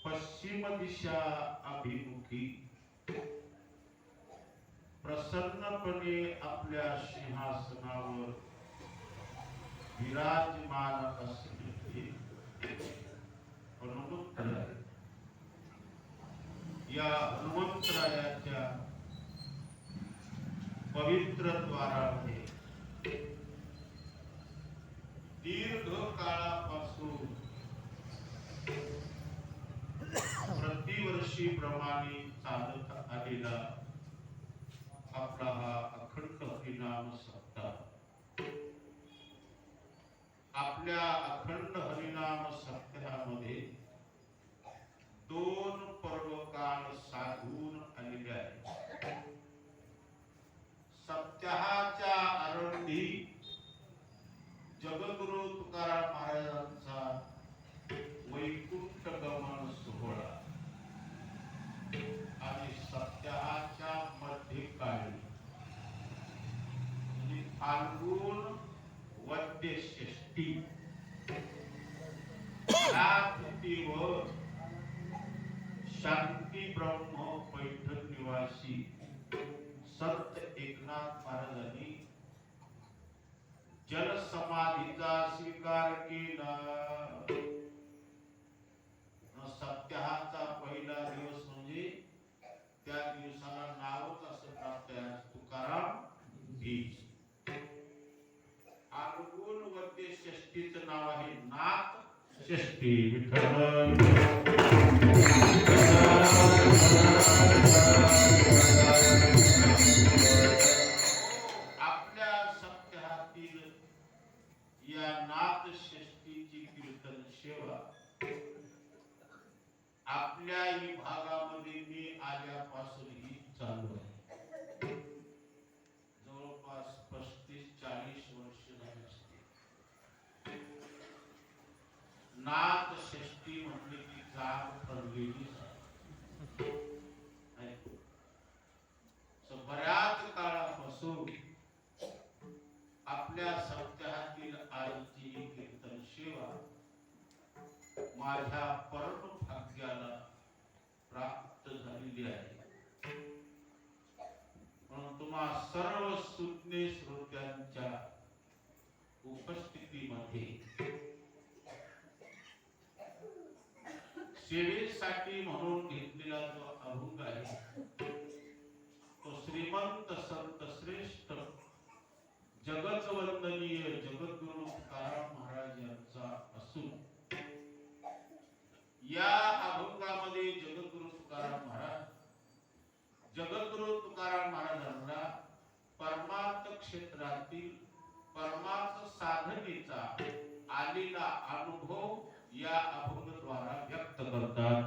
पश्चिम दिशा अभिमुखी प्रसन्नपणे आपल्या सिंहासनावर विराजमान असलेले हनुमंतराय. या हनुमंतरायाच्या पवित्र द्वारामध्ये दीर्घ काळापासून प्रतिवर्षी प्रमाणे चालत आलेला आपला हा अखंड हरिनाम सप्ताह. आपल्या अखंड हरिनाम सप्ताहामध्ये दोन पर्वकाळ साधून आलेले आहेत. सप्ताहाच्या आरंभी जगद्गुरु तुकाराम महाराजांचा वैकुंठ गमन सोहळा आणि सप्ताहाच्या मध्यकाळी म्हणजे फाल्गुन वद्य षष्ठी या तिथीवर शांती ब्रह्म पैठण निवासी संत एकनाथ महाराजांनी जल समाधीचा स्वीकार केला. सप्ताहाचा पहिला दिवस म्हणजे त्या दिवसाला नावच असं प्राप्त आहे तुकाराम बीज. फाल्गुन वद्य षष्ठीचं नाव आहे नाथ षष्ठी. विठ्ठल आपल्या सप्ताहातील या नाथ षष्ठीची कीर्तन सेवा आपल्या विभागामध्ये मी आल्यापासून ही चालू आहे. जवळपास 35-40 वर्ष झाली असतील. नाथ षष्ठी म्हणजे की जाग ठरलेली बऱ्याच काळापासून आपल्या सप्ताहातील आईची कीर्तन सेवा माझ्या परम भाग्याला प्राप्त झालेली आहे. म्हणून तुम्हा सर्व सुज्ञ श्रोत्यांच्या उपस्थितीमध्ये सेवेसाठी म्हणून घेतलेला जो अभंग आहे तो श्रीमंत संत श्रेष्ठ जगतवंदनीय जगद्गुरु तुकाराम महाराज यांचा असून या अभंगामध्ये जगद्गुरु तुकाराम महाराजांना परमार्थ क्षेत्रातील परमार्थ साधनेचा आलेला अनुभव या अभंगाद्वारा व्यक्त करतात.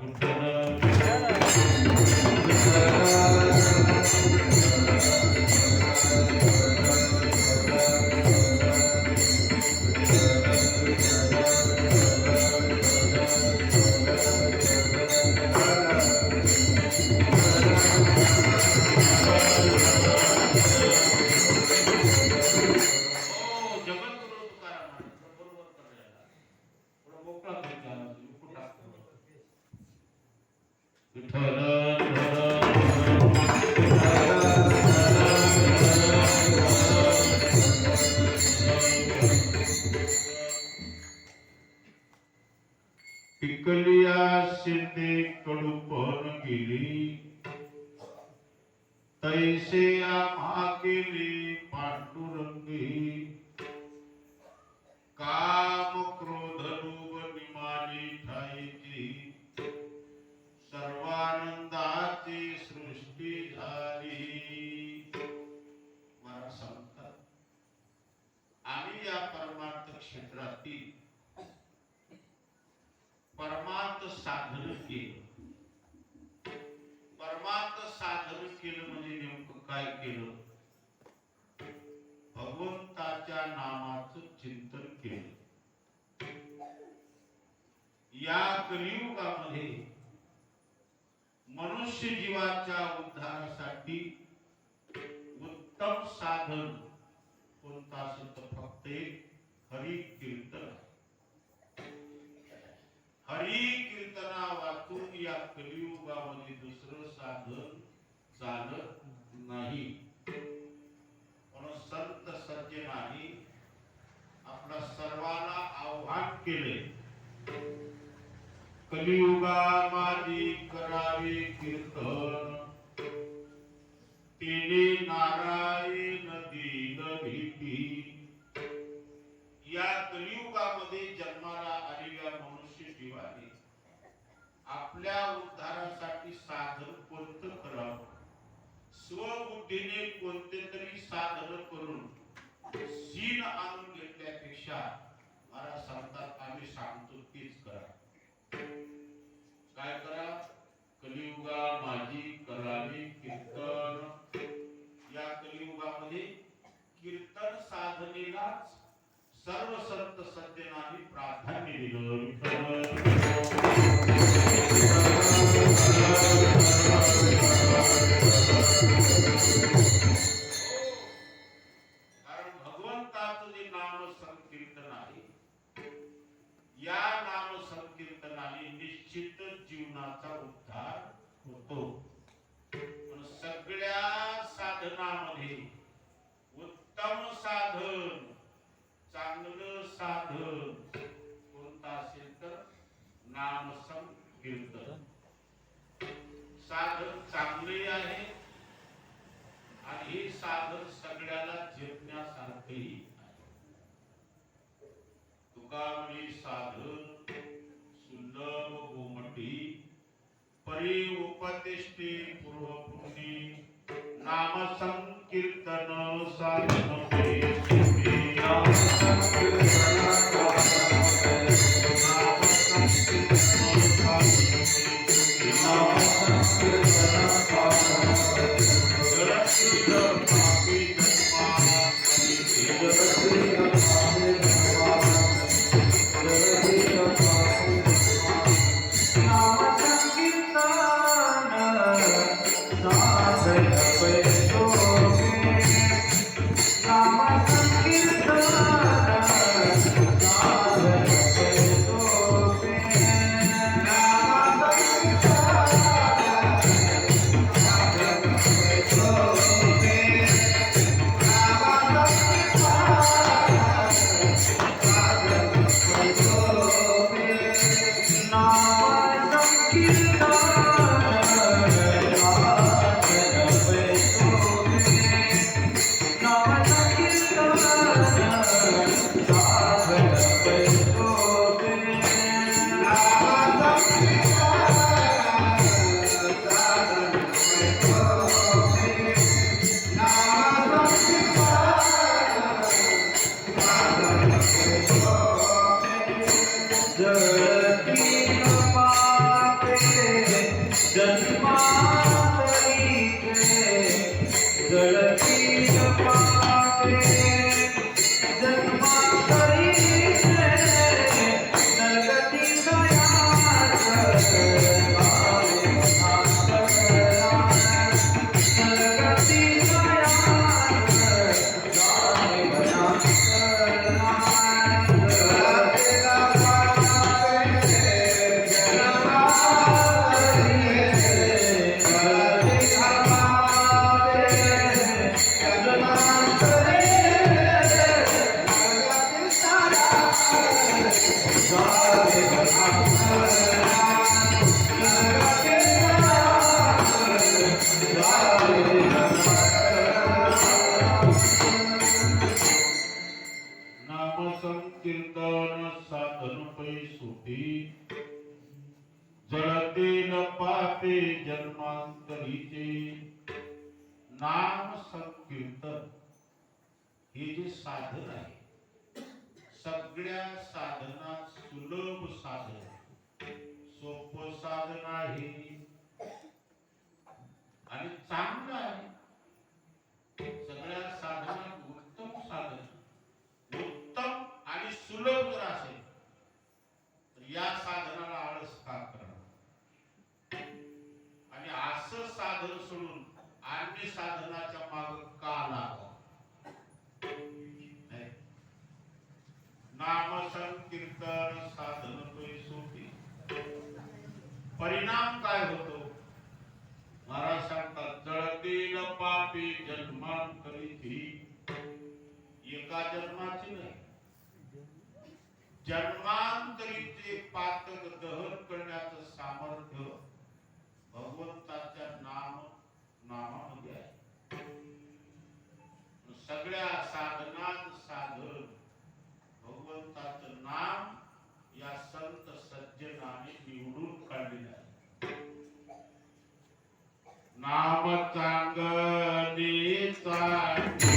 टिकलिया शिंदे कडूपण गेली तैसे आम्हा गेली पांडुरंगी. काम क्रोध लोभ निमानी ठाईची सर्वानंदाची सृष्टी झाली. मला सांगतात आम्ही या परमार्थ क्षेत्रातील परमार्थ साधन केलं. परमार्थ साधन केलं म्हणजे नेमकं काय केलं? भगवंताच्या नामाचं चिंतन केलं. या कलियुगामध्ये मनुष्य जीवाच्या उद्धारासाठी उत्तम साधन कोणता असेल तर फक्त हरि कीर्तन. हरि कीर्तना वाचून चालत नाही. म्हणून संत सज्जनांनी आपल्या सर्वांना आव्हान केले, कलियुगामादी करावे कीर्तन, तेने नारायण दीन भीती. या कलियुगामध्ये जन्माला आलेल्या मनुष्य जीवाने आपल्या उद्धारासाठी साधन कोणतं करावं, स्वबुद्धीने कोणते तरी साधन करून सीन आणून घेतल्यापेक्षा मला सांगतात, आम्ही सांगतो तेच करा. काय करा? कलियुगा माझी करावी कीर्तन. या कलियुगामध्ये कीर्तन साधनेलाच सर्व संत सज्जनांनी प्राधान्य दिलं. कारण भगवंताचं जे नाम संकीर्तन आहे, या नाम संकीर्तनाने निश्चित जीवनाचा उद्धार होतो. पण सगळ्या साधनामध्ये उत्तम साधन, चांगलं साधन कोणतं असेल तर नाम संकीर्तन. साधन चांगले आहे आणि हे साधन सगळ्याला जपण्यासारखेही आहे. तुका म्हणे साधन सुलभ गोमटी, परी उपतिष्ठे पूर्वपुरुषी, नाम संकीर्तन साधन कीर्तन साधन पै सुटी, जळते न पापे जन्मांतरीचे. नाम संकीर्तन हे जे साधन आहे, सगळ्या साधनात सुलभ साधन, सोपं साधन आहे आणि चांगलं आहे. सगळ्या साधनात उत्तम साधन, उत्तम आणि सुलभ जर असेल तर या साधनाला आळस का करणार आणि असं साधन सोडून अन्य साधनाच्या मागे का लागावं? नाम संकीर्तन साधन पै सोपी. परिणाम काय होतो? महाराज सांगतात, जळ पापी जन्मांतरी एका जन्माची नाही, जन्मांतरीचे पातक दहन करण्याचं सामर्थ्य भगवंताच्या नामामध्ये आहे. सगळ्या साधनात साधन भगवंताचं नाम या संत सज्जनाने निवडून काढलेलं आहे. नाम चांगली चांगली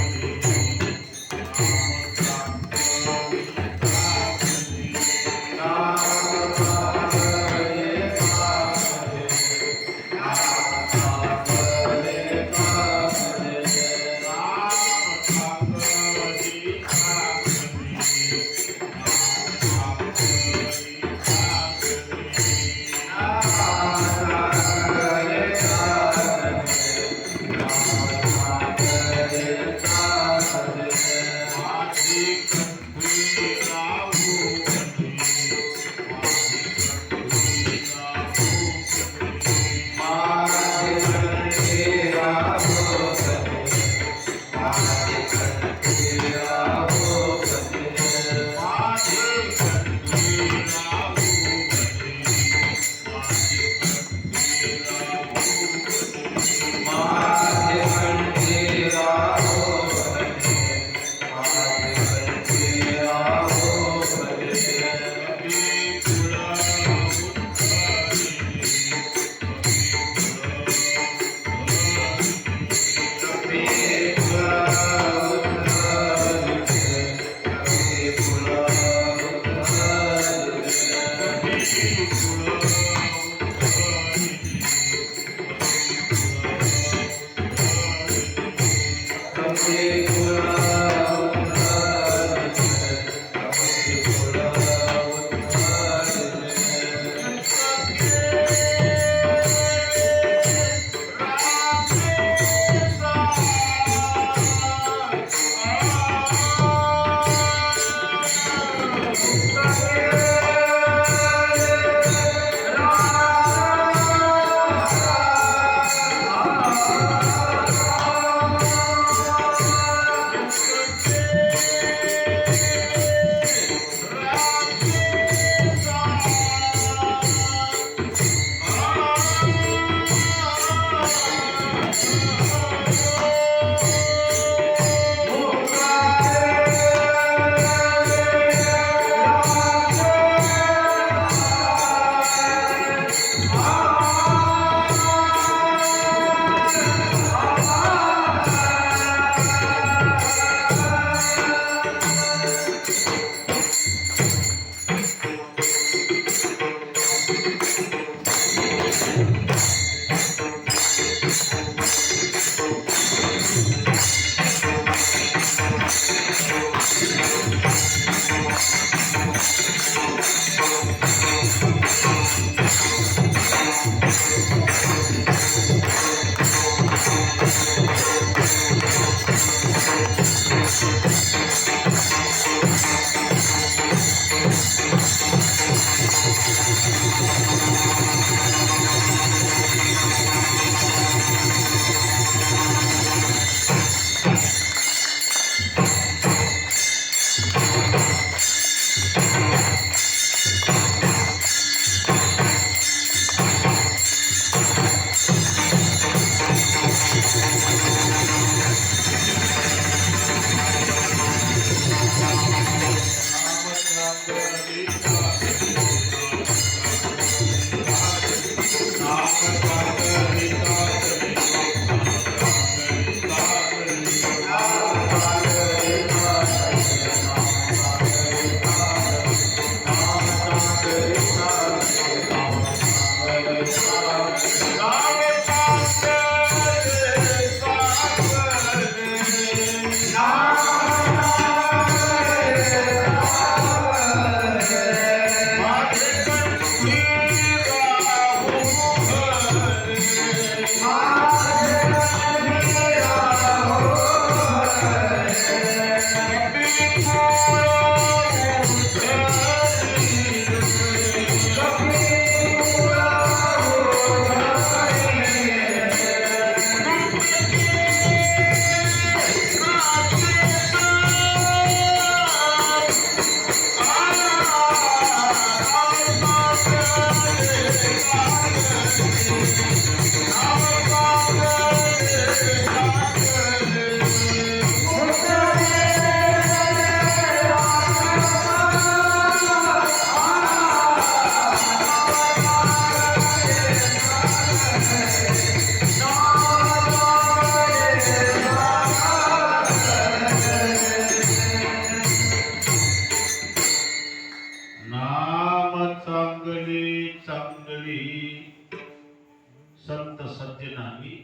संत सज्जनांनी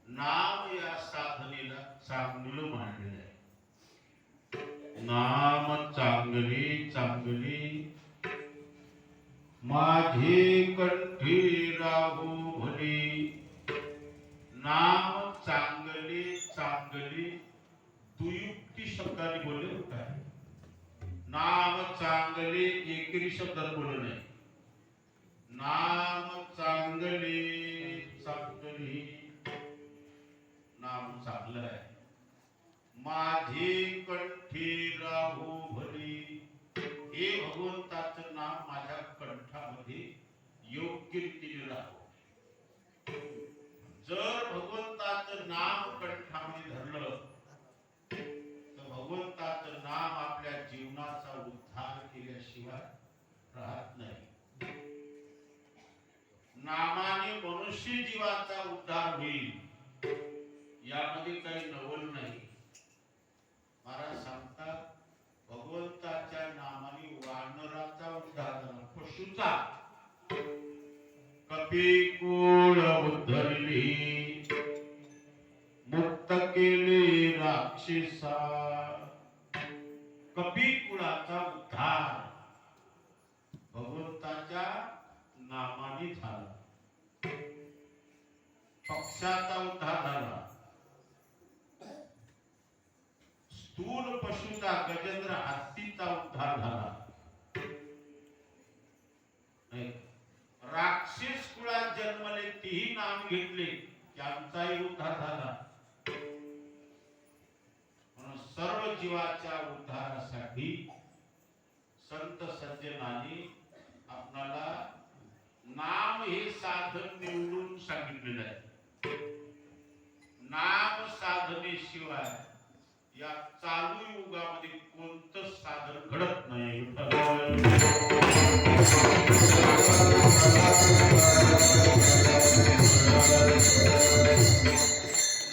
नाम या साधनेला चांगलं मांडलेलं आहे. नाम चांगली चांगली माझे कंठी राहू भली. नाम चांगले चांगले दुयुक्ती शब्दाने बोलले होता. नाम चांगले एकेरी शब्दात बोलले नाही. नाम चांगले चांगले नाम चांगलं आहे. माझे कंठी राहू भली. हे भगवंताचं नाम माझ्या कंठामध्ये योग्य रीतीने राहावं. जर भगवंताचं नाम कंठामध्ये धरलं तर भगवंताचं नाम आपल्या जीवनाचा उद्धार केल्याशिवाय राहत नाही. नामाने मनुष्य जीवाचा उद्धार होईल यामध्ये काही नवल नाही. महाराज सांगतात भगवंताच्या नामाने वानराचा उद्धार झाला, पशुचा. कपिकुळ उद्धरली मुक्त केले राक्षसा. कपिकुळाचा उद्धार भगवंताच्या नामाने झाला. पक्षाचा उद्धार झाला. स्थूल पशुचा गजेंद्र हत्तीचा उद्धार झाला. राक्षस कुळात जन्मले तेही नाम घेतले त्यांचाही उद्धार झाला. म्हणून सर्व जीवाच्या उद्धारासाठी संत सज्जनांनी आपणाला नाम हे साधन निवडून सांगितलेलं आहे. नाम साधनेशिवाय या चालू युगामध्ये कोणतं साधन घडत नाही.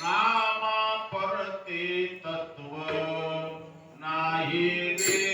नामा परते तत्व नाही रे.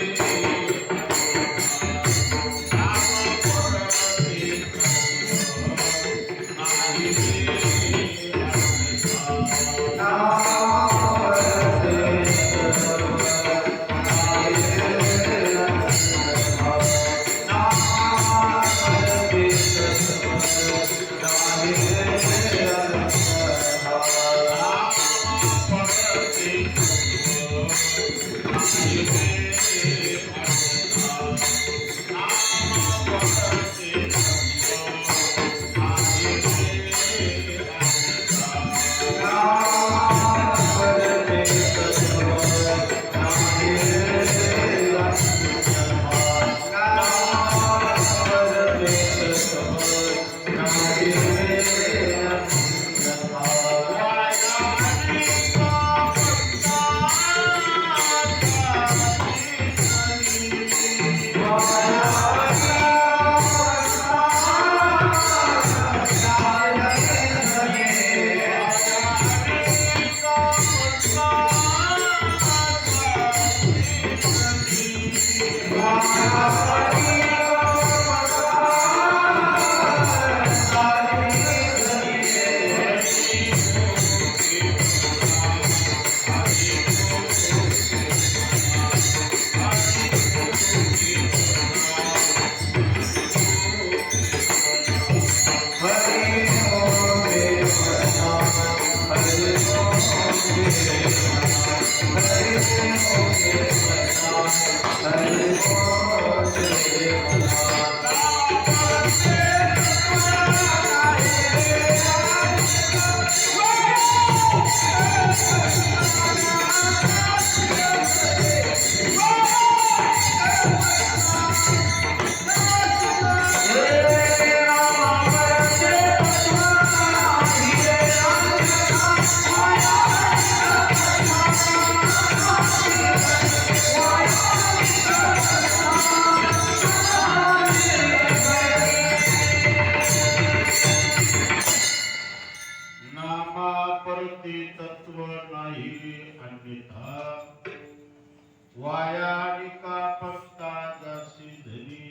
वायानिका पत्ता जशी धरी.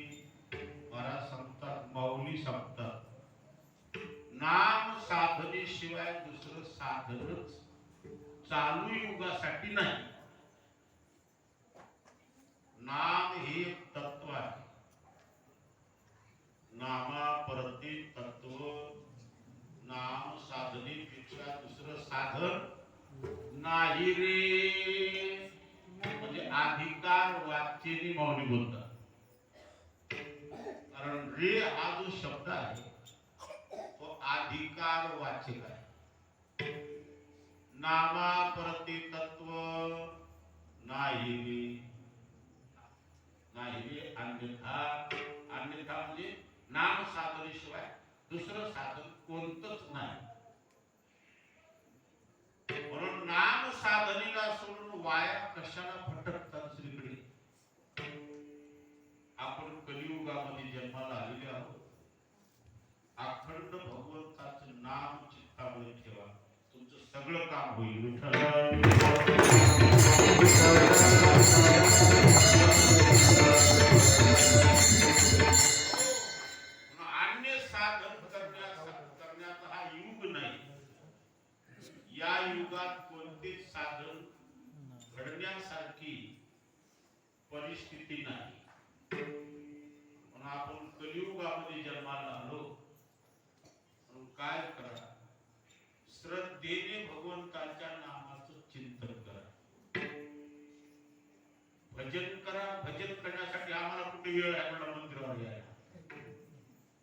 महाराज सांगतात, माऊली सांगतात, नाम साधनेशिवाय दुसरं साधनच चालू युगासाठी नाही. नाम हे एक तत्व आहे. नामा परती तत्व. नाम साधनेपेक्षा दुसरं साधन नाही रे. म्हणजे अधिकार वाच्यनी मौनी बोलतात. कारण रे हा जो शब्द आहे तो अधिकार वाचक आहे. नामा परती तत्व नाही रे. नाही रे अन्यथा. अन्यथा म्हणजे नाम साधनेशिवाय दुसरं साधन कोणतंच नाही. म्हणून नाम साधनेला सोडून वाया कशाला भटकतात श्रीकडे. आपण कलियुगामध्ये जन्माला आलेले आहोत. अखंड भगवंताचं नाम चित्तामध्ये ठेवा. तुमचं सगळं काम होईल. अन्य साधन करण्याचा हा युग नाही. या युगात कोणतेच साधन घडण्यासारखी परिस्थिती नाही. म्हणून आपण कलियुगामध्ये जन्माला आलो. म्हणून काय करा, श्रद्धेने भगवंताच्या नामाचं चिंतन करा. भजन करा. भजन करण्यासाठी आम्हाला कुठे वेळ आहे मला मंदिरावर यायला.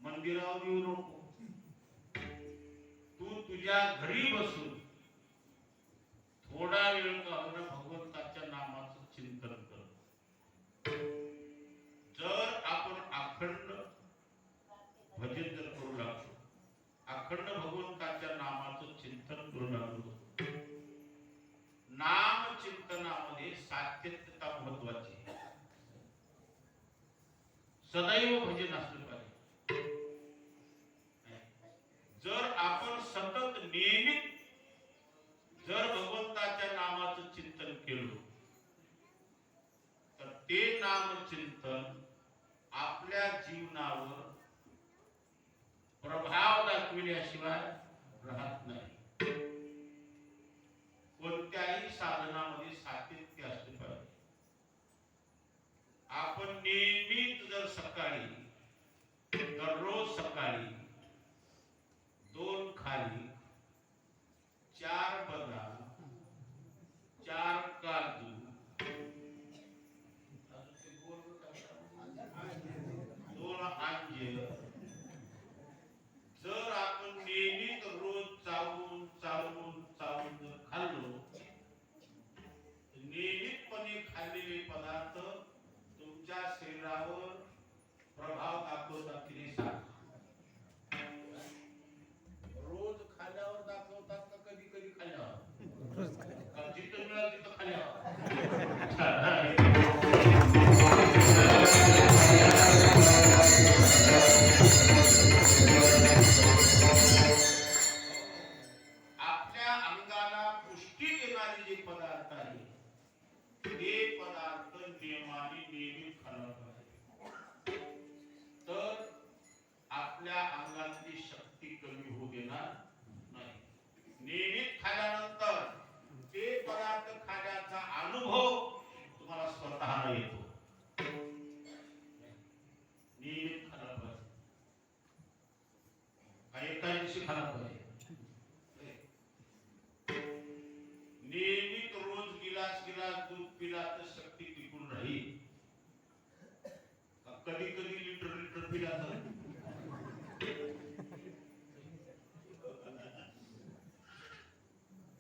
मंदिरावर येऊ नको. तू तुझ्या घरी बसून थोडा वेळ का होईना भगवंताच्या नामाचं चिंतन कर. जर आपण अखंड भजन जर करू लागलो, अखंड भगवंताच्या नामाचं चिंतन करू लागलो, नाम चिंतनामध्ये सातत्यता महत्वाची आहे. सदैव भजन असलं पाहिजे. जर आपण सतत नियमित जर भगवंताच्या नामाचं चिंतन केलं तर ते नामचिंतन आपल्या जीवनावर प्रभाव दाखविल्याशिवाय राहत नाही. कोणत्याही साधनामध्ये सातत्य असले पाहिजे. आपण नियमित जर सकाळी दररोज सकाळी 2 खाली 4 बदाम 4 काजू 2 अंजीर जर आपण नियमित रोज चावून चावून चावून जर खाल्लो, नियमितपणे खाल्लेले पदार्थ तुमच्या शरीरावर प्रभाव दाखवतात की नाही सांग. रोज खाल्यावर दाखवतात का कधी कधी खाल्यावर? जिथं मिळालं तिथं खाल्यावर. आपल्या अंगाला पुष्टी देणारे जे पदार्थ आहेत ते पदार्थ नियमाने नियमित खाल्ला पाहिजे. तर आपल्या अंगातली शक्ती कमी होऊ देणार नाही. नियमित खाल्यानंतर ते पदार्थ खाण्याचा अनुभव तुम्हाला स्वतःला येतो. नियमित खाल्ला पाहिजे. काही एका दिवशी खाल्ला पाहिजे. नियमित रोज गिलास दूध पिला तर शक्ती टिकून राहील. कधी कधी लिटर पिला तर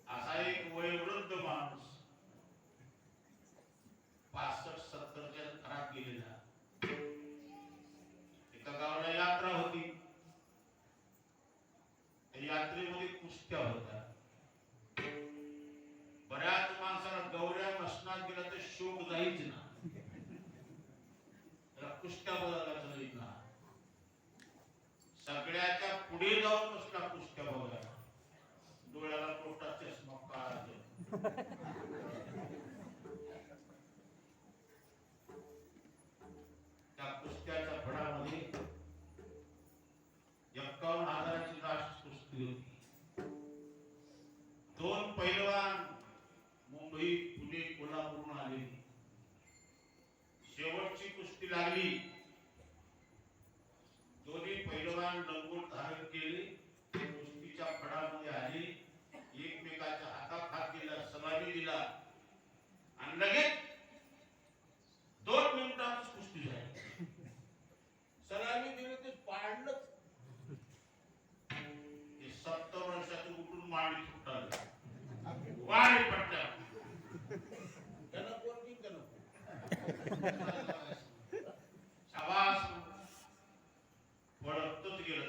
असा एक वयोवृद्ध माणूस 65-70च्या घरात गेलेला. एका गावाला यात्रा होती. त्या यात्रेमध्ये कुस्त्या होत्या. बऱ्याच माणसाला गौऱ्या मसनात गेला तर शोक जाईच ना. त्याला कुस्त्या बघायला जाईल ना. सगळ्याच्या पुढे जाऊन बसला कुस्त्या बघायला. डोळ्याला मोठा चष्मा काढला. त्या कुस्त्याच्या फडामध्ये 51,000ची लास्ट कुस्ती होती. दोन पैलवान मुंबई, पुणे, कोल्हापूरहून आले. शेवटची कुस्ती लागली. दोन्ही पैलवान लंगोट धारण केले, कुस्तीच्या फडामध्ये आले, एकमेकाच्या हातात हात दिला, सलामी दिला आणि लगेच 2 मिनिटांत कुस्ती झाली. सलामी दिली ते पाडलं. 70 वर्षाचं उठून मांडी सुटाले, वाढ पडल्या. त्याला कोण की शाबास वळतच गेलं.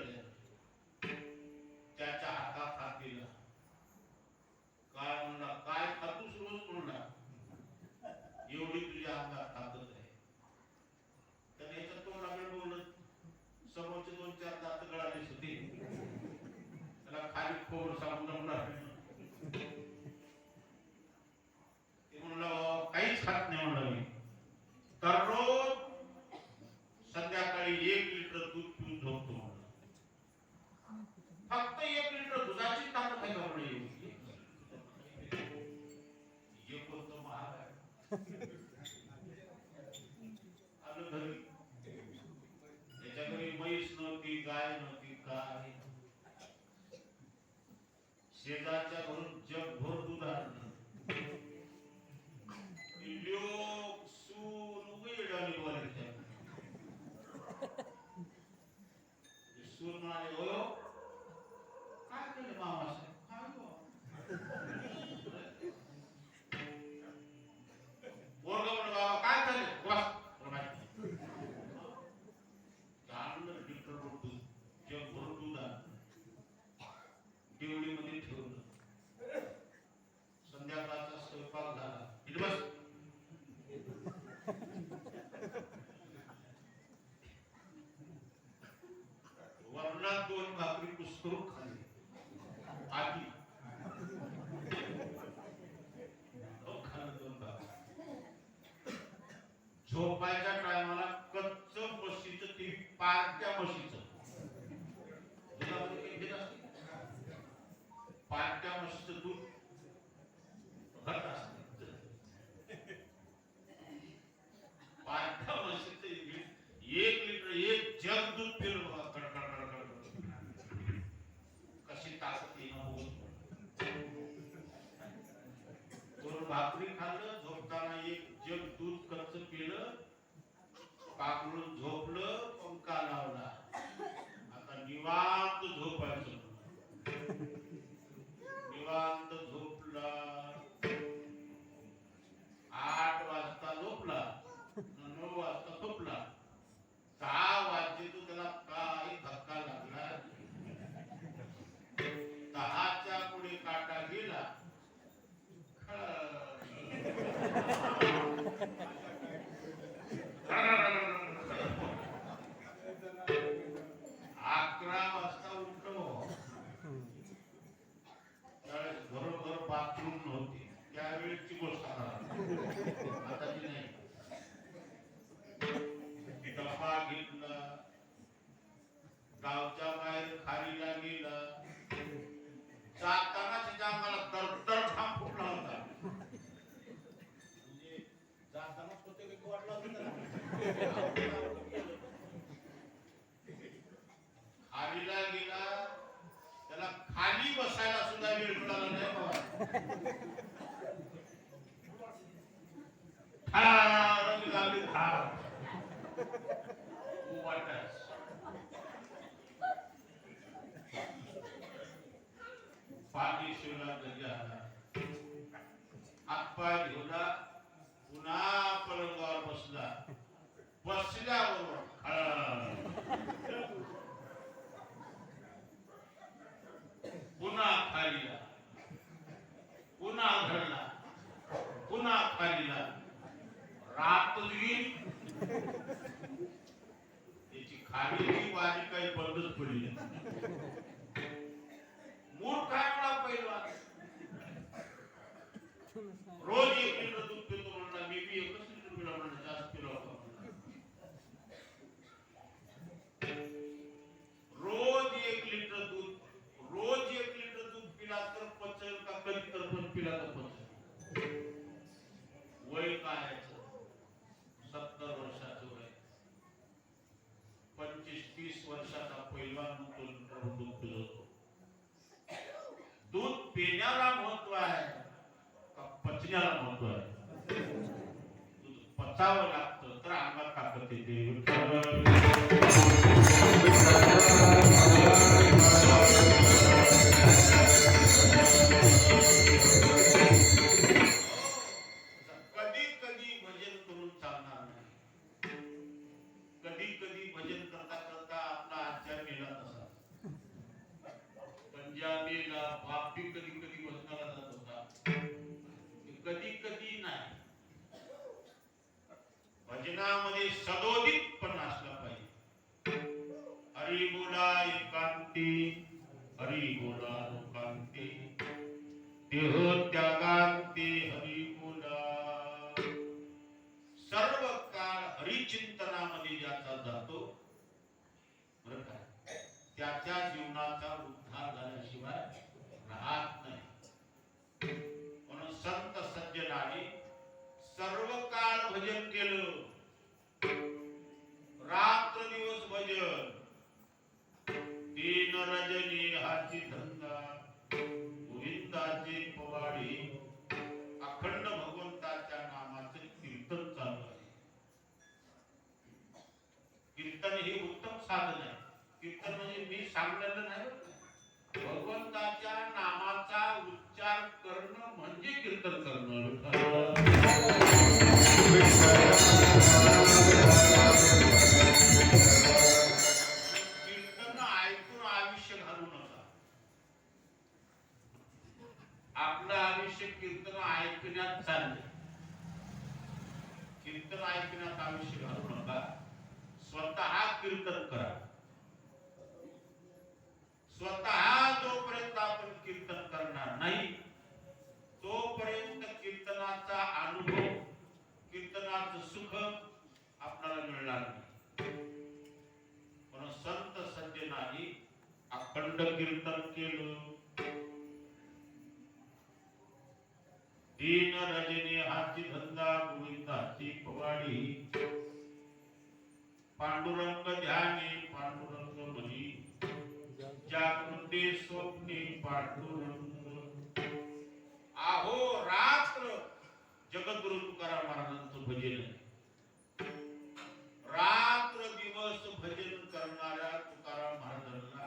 त्याच्या हातात हात दिला. काय म्हणला, काय खातूस रोज म्हणला, एवढी तुझ्या अंगात ताकद आहे. तर याच्यात तो लागलं बोलत, समोरचे 2-4 दात गळाले होते. त्याला खाली खोड सांगून जमणार. ते म्हणलं काहीच खात नाही म्हणलं मी. दररोज संध्याकाळी 1 लिटर दूध पिऊन झोपतो म्हणलं. फक्त 1 लिटर दुधाची ताकद आहे का म्हणलं. हे कोणतं महाग आहे. आलं घरी, त्याच्या घरी म्हैस नव्हती, गाय नव्हती, काय. शेजारच्या घरून जगभर दूध आणलं. लोक सून उघडली बोलायच्या. सून म्हणाले, हो काय केलं मामा साहेब, काय बोर्ग म्हणलं, बाबा काय झालं, आणलं लिटर दूध, जगभर दूध आणलं, देवडीमध्ये ठेवलं. संध्याकाळचा स्वयंपाक झाला. बस वरणात 2 भाकरी कुस्करून खाल्ली. आधी खाल्लं 2 भाकरी. झोपायच्या टायमाला कच्च म्हशीचं, ती पार्ट्या म्हशीचं, पार्ट्या म्हशीचं दूध घट असते. पार्ट्या म्हशीचं 1 लिटर 1 जग दूध पिलं बघा. कशी ताकद येणं. 2 भाकरी खाल्लं, झोपताना 1 जग दूध कच्च पिलं, पाकडून झोपलं, पंखा लावला. आता निवांत झोपायचं. निवांत झोपला. 8 वाजता झोपला, 9 वाजता झोपला. 10 वाजले तो त्याला काही धक्का लागला. 10च्या पुढे काटा गेला. 11 वाजता उठलो. त्यावेळेस घरोघर बाथरूम नव्हते. त्यावेळेसची गोष्ट आताची नाही. डबा घेतला, गावच्या बाहेर खारीला गेला. जाताना तिच्या अंगाला दरदर घाम फुटला होता. म्हणजे जाताना होते काही वाटला होता. खारीला गेला, त्याला खाली बसायला सुद्धा वेळ मिळाला नाही बाबा. लागली धार वाटायच. पाणी शिवला घरी आला, हातपाय धुला, पुन्हा पलंगावर बसला. बसल्याबरोबर पुन्हा खालीला, पुन्हा घडला, पुन्हा खालीला. रात्री त्याची खालीची वारी काही बंदच पडली. मूळ काय म्हणा पहिलवान, रोज 1 लिटर दूध पितो म्हणला. मी बी 1 लिटर पिला म्हणलं, जास्त पिला होता. होतो. दूध पिण्याला महत्व आहे का पचण्याला महत्व आहे? दूध पचावं लागतं तर अंगात ताकद येते. कधी कधी भजन करून चालणार नाही. कधी कधी भजन करता करता आपला आचार गेला तसा. पंजाबीला बापी कधी कधी भजनाला जात होता, कधी कधी नाही. भजनामध्ये सदोदित पण असला पाहिजे. हरी बोला एकांती, हरी बोला लोकांती, देह त्यागांती हरी बोला. सर्व काळ हरिचिंतनामध्ये ज्याचा जातो बरं का, त्याच्या जीवनाचा उद्धार झाल्याशिवाय राहत नाही. म्हणून संत सज्जनाने सर्व काळ भजन केलं. रात्र दिवस भजन. दिन रजनी हाची धंदा, गोविंदाची पवाडी. अखंड भगवंताच्या नामाचे कीर्तन चालू आहे. कीर्तन हे उत्तम साधन आहे. कीर्तन म्हणजे मी सांगलेलं नाही, भगवंताच्या नामाचा उच्चार करणं म्हणजे कीर्तन करणं. कीर्तन ऐकून आयुष्य घालू नका. आपलं आयुष्य कीर्तन ऐकण्यात चालले. कीर्तन ऐकण्यात आयुष्य घालू नका. स्वतः कीर्तन करा. स्वतः जोपर्यंत आपण कीर्तन करणार नाही तोपर्यंत कीर्तनाचा अनुभव, कीर्तनाचं सुख आपल्याला मिळणार नाही. म्हणून संत सज्जनांनी अखंड कीर्तन केलं. दिन रजनी हाची धंदा, गोविंदाची पवाडी. पांडुरंग ध्यानी पांडुरंग मनी, जागृते स्वप्ने पांडुरंग. आहो रात्र जगद्गुरु तुकाराम महाराजांचं भजन आहे. रात्र दिवस भजन करणाऱ्या तुकाराम महाराजांना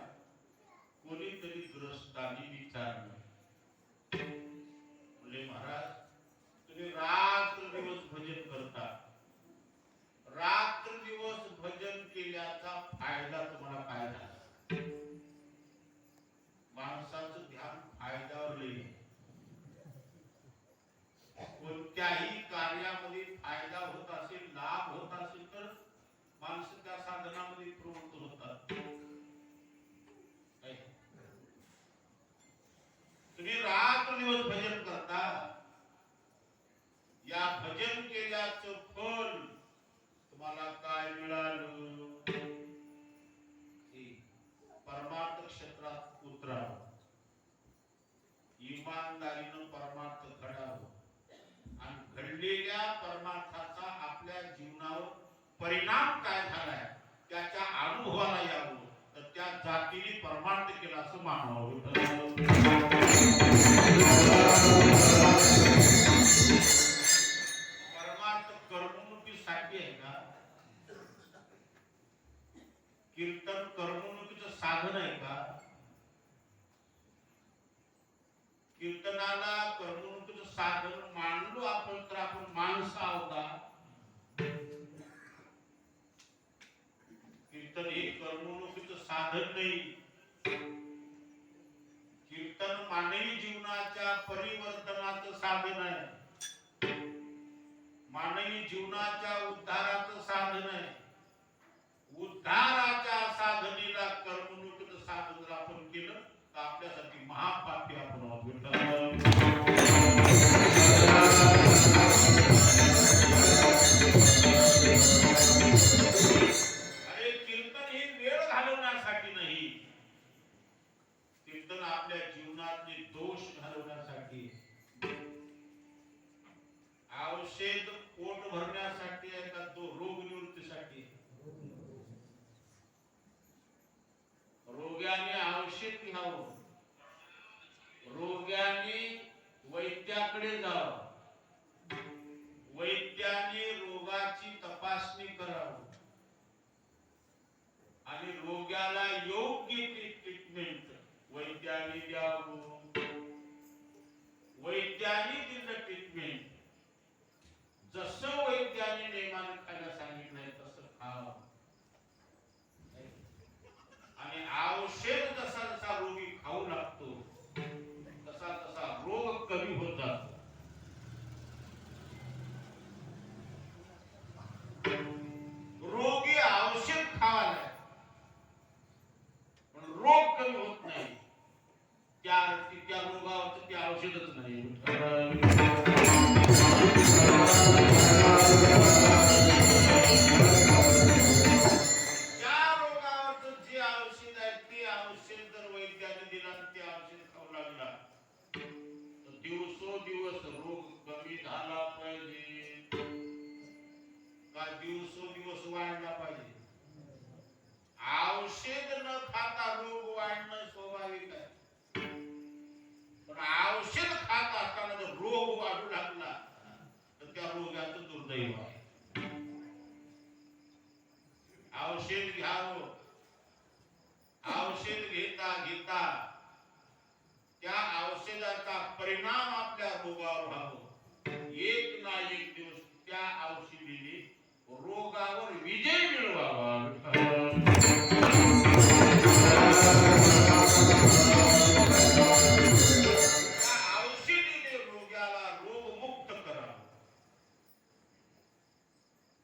कोणीतरी ग्रस्तांनी विचारलं, बोले महाराज तुम्ही रात्र दिवस भजन करता, रात्र दिवस भजन केल्याचा फायदा तुम्हाला काय झाला? माणसाचं ध्यान फायद्यावर लई. कोणत्याही कार्यामध्ये फायदा होत असेल, लाभ होत असेल तर माणसं त्या साधनामध्ये प्रवृत्त होतात. तुम्ही रात्र दिवस भजन करता, या भजन केल्याचं फल तुम्हाला काय मिळालं? परमार्थ क्षेत्रात उतरावं, इमानदारीनं परमार्थ घडावं आणि घडलेल्या परमार्थाचा आपल्या जीवनावर परिणाम काय झालाय त्याच्या अनुभवाला यावं, तर त्या जातीने परमार्थ केला असं मानावं. परमार्थ कर्ममुक्तीसाठी आहे का? कीर्तन कर्ममुक्तीचं साधन आहे का? कीर्तनाला कर्ममुक्तीचं साधन मानलो आपण तर आपण माणसं आहोत का? कीर्तन हे कर्ममुक्तीचं साधन नाही. कीर्तन मानवी जीवनाच्या परिवर्तनाचं साधन आहे. मानवी जीवनाच्या उद्धाराचं साधन आहे. उद्धाराच्या साधनेला कर्ममुक्तीचं साधन जर आपण केलं तर आपल्यासाठी महापापी आपण आहोत. अरे कीर्तन हे वेळ घालवण्यासाठी नाही, कीर्तन आपल्या जीवनातले दोष घालवण्यासाठी, औषध पोट भरण्यासाठी आहे का तो रोग निवृत्तीसाठी? रोग्याने औषध घ्यावं, रोग्याने वैद्याकडे जावं, वैद्याने रोगाची तपासणी करावी आणि रोग्याला योग्य ती ट्रीटमेंट वैद्याने द्यावं. वैद्याने दिलं ट्रीटमेंट, जसं वैद्याने नेमाने खायला सांगितलंय तसं खावं. आणि औषध जसा जसा रोगी खाऊ लागतो तसा तसा रोग कमी होत जातो. रोगी औषध खावायला पण रोग कमी होत नाही. त्या रोगावर ते औषधच नाही. दिवसोदिवस वाढला पाहिजे. औषध न खाता रोग वाढणं स्वाभाविक आहे, पण औषध खात असताना जर रोग वाढू लागला तर त्या रोगाचं दुर्दैव आहे. औषध घ्यावं, औषध घेता घेता त्या औषधाचा परिणाम आपल्या रोगावर व्हावं. एक ना एक दिवस त्या औषधीने रोगावर विजय मिळवावा. औषधीने रोग्याला रोगमुक्त करावं.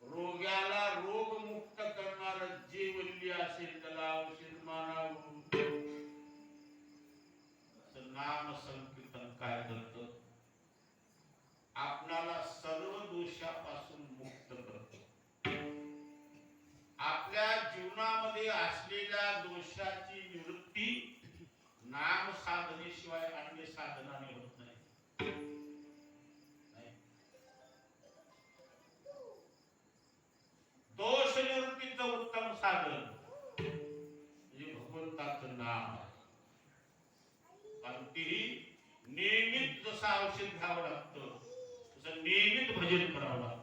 रोग्याला रोगमुक्त करणार जे वल्ली असेल त्याला औषध मानावं. नाम संकीर्तन काय करतं? आपल्याला सर्व दोषापासून मुक्त करतो. आपल्या जीवनामध्ये असलेल्या दोषाची निवृत्ती नाम साधनेशिवाय अन्य साधनाने होत नाही. दोष निवृत्तीचं उत्तम साधन म्हणजे भगवंताचं नाम. कारण तेही नियमित जसं औषध घ्यावं लागतं तसं नियमित भजन करावं लागतं.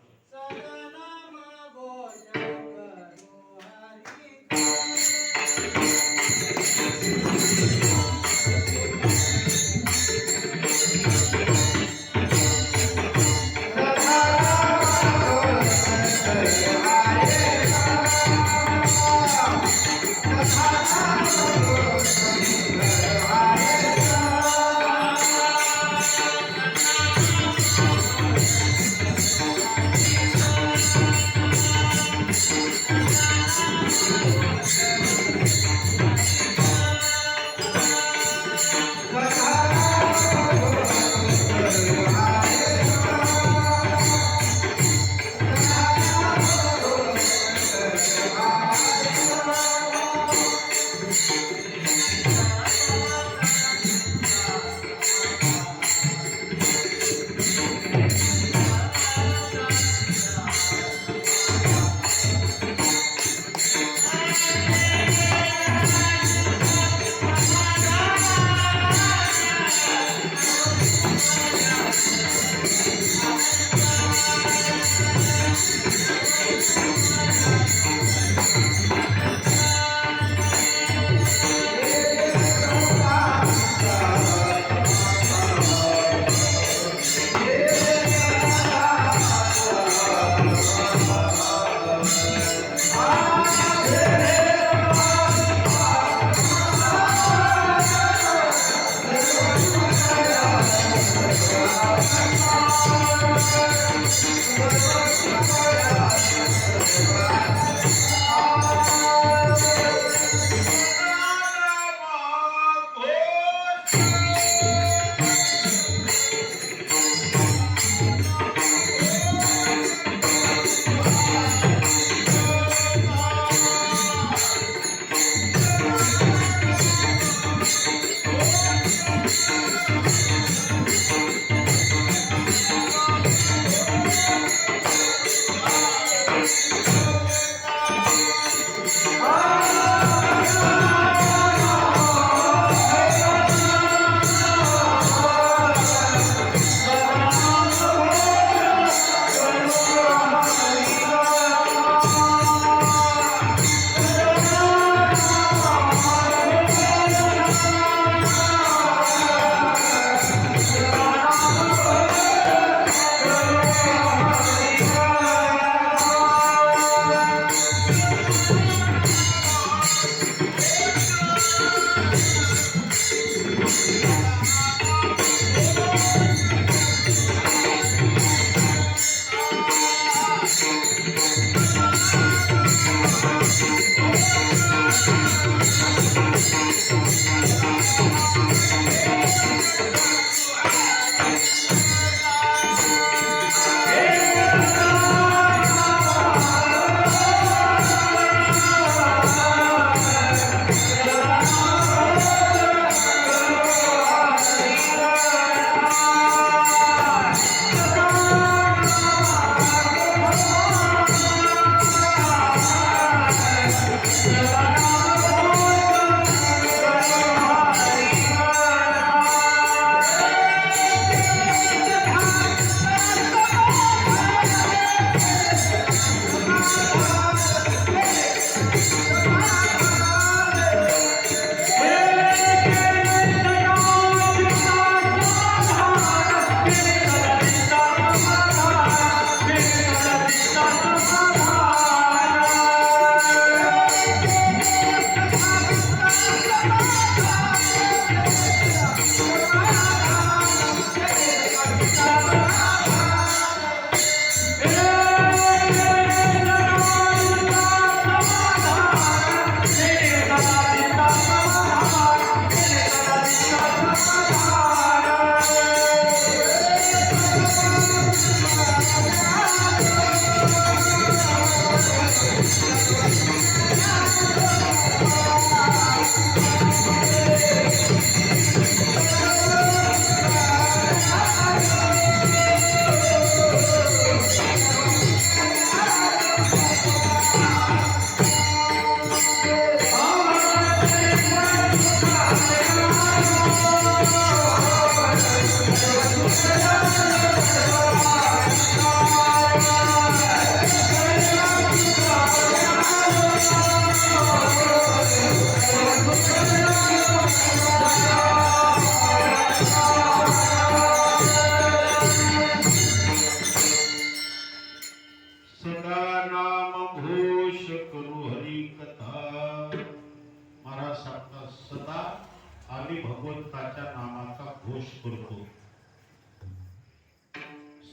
आम्ही भगवंताच्या नामाचा घोष करतो.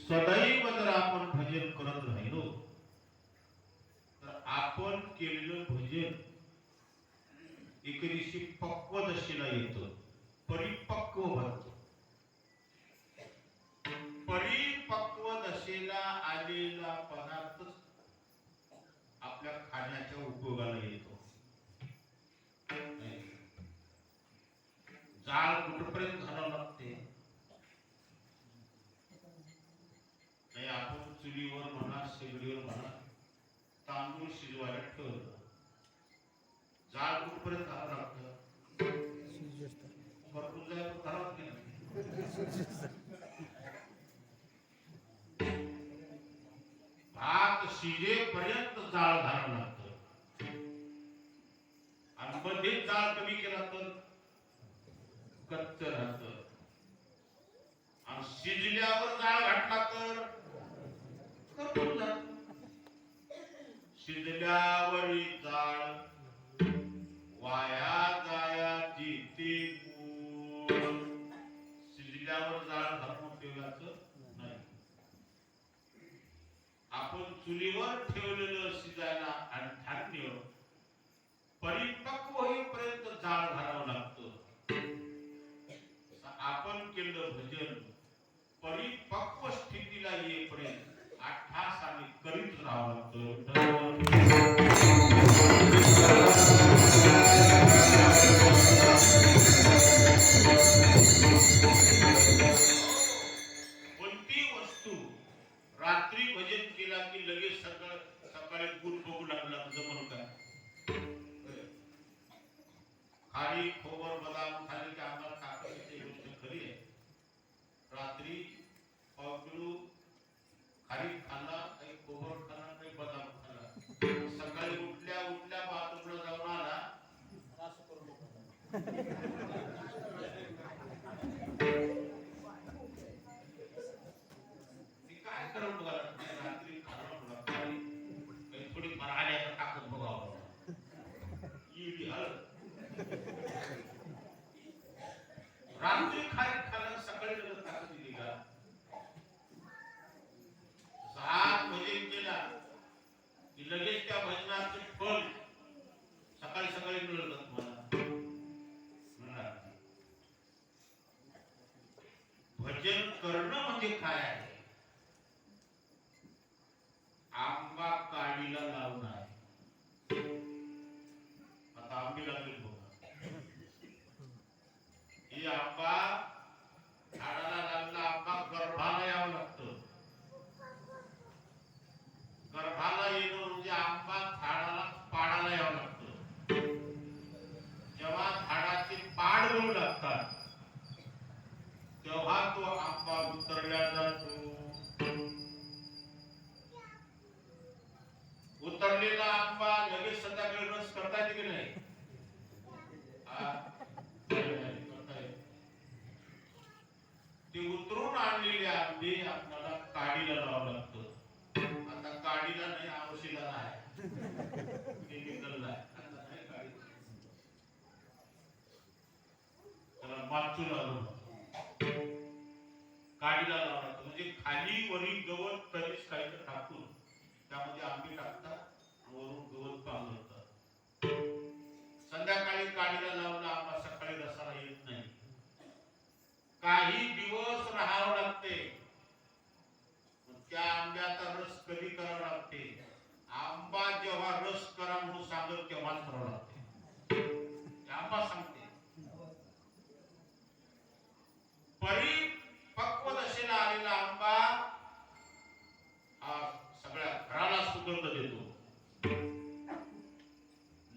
सदैव जर आपण भजन करत राहिलो तर आपण केलेलं भजन एके दिवशी पक्व दशेला येतं, परिपक्व होतं. परिपक्व दशेला आलेला पदार्थ आपल्या खाण्याच्या उपयोगाला येतो. जाळ कुठपर्यंत घालावं लागते? नाही, आपण चुलीवर म्हणा, शेगडीवर म्हणा, तांदूळ शिजवायला ठेवलं, जाळ कुठपर्यंत घालावं लागतं? भरपूर जाय तो घालावं की नाही? भात शिजेपर्यंत जाळ घालावं लागतं, आणि मध्येच जाळ कमी केला तर कच्च राहतं, आणि शिजल्यावर जाळ घातला तर करपून जातं. शिजल्यावर जाळ वाया जायाची ती मूळ. शिजल्यावर जाळ घालून उपयोगाचं नाही. आपण चुलीवर ठेवलेलं शिजायला आणि धान्य परिपक्व होईपर्यंत जाळ घालावं लागतं. आपण केलं भजन परिपक्व स्थितीला येईपर्यंत अठ्ठास आणि करीत राहावं लागतं. कोणती वस्तू रात्री भजन केला की लगेच सकाळी गुण बघू लागला जमल काय? खारी खोबर बदाम खाली की आम्हाला टाकायची गोष्ट खरी आहे. रात्री पाव किलो खारी खाल्ला, काही खोबर खाल्ला, काही बदाम खाल्ला, सकाळी उठल्या उठल्या बाथरूमला जाऊन आला असं करू नका. मी काय करावं बघा, रात्री खाल्ला बघा खारी, काही थोडी मराठ्याचं टाकत बघावं रात्री खारी खाल्ला, सकाळी लगेच टाकत दिली का? सात भजन केला की लगेच त्या भजनाचे फल सकाळी सकाळी मिळत तुम्हाला. भजन करणं म्हणजे काय आहे? आंबा काडीला लावून आहे. आता आंबी लागली बघा, ही आंबा झाडाला लागला, आंबा गर्भाला यावं लागतं. गर्भाला येणं म्हणजे आंबा झाडाला पाडाला यावं लागतं. जेव्हा झाडाचे पाड गळू लागतात तेव्हा तो आंबा उतरला जातो. उतरलेला आंबा लगेच संध्याकाळी रस करता येते की नाही? ते उतरून आणलेले आंबे आपल्याला काडीला लावावं लागतं. आता काडीला नाही, औषधाला आहे, केमिकलला आहे. त्याला माचू लावलं, काडीला लावलं म्हणजे खाली वरी गवत तरीच काही टाकून त्यामध्ये आंबे टाकतात, वरून गवत पांघरतात. संध्याकाळी काडीला लावला आंबा सकाळी रसाला येत नाही. काही दिवस राहावं लागते. त्या आंब्याचा रस कधी करावा लागते? आंबा जेव्हा रस करा म्हणून सांगत तेव्हाच करावं लागते. आंबा सांगते. परिपक्व दशेला आलेला आंबा हा सगळ्या घराला सुगंध देतो.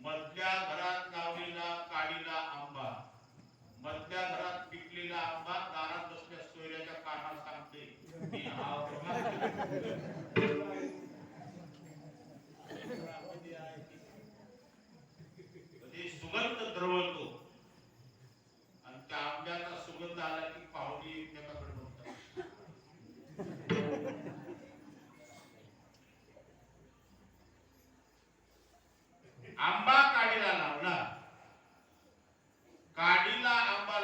मधल्या घरात लावलेला काडीला आंबा, मधल्या घरात पिकलेला आंबा दारात बसल्या सोयऱ्याच्या कानात सांगते सुगंध द्रवतो, आणि त्या आंब्याचा सुगंध आला की पाहुणे एकमेकाकडे बघतात. आंबा काडीला लावला, काडीला आंबा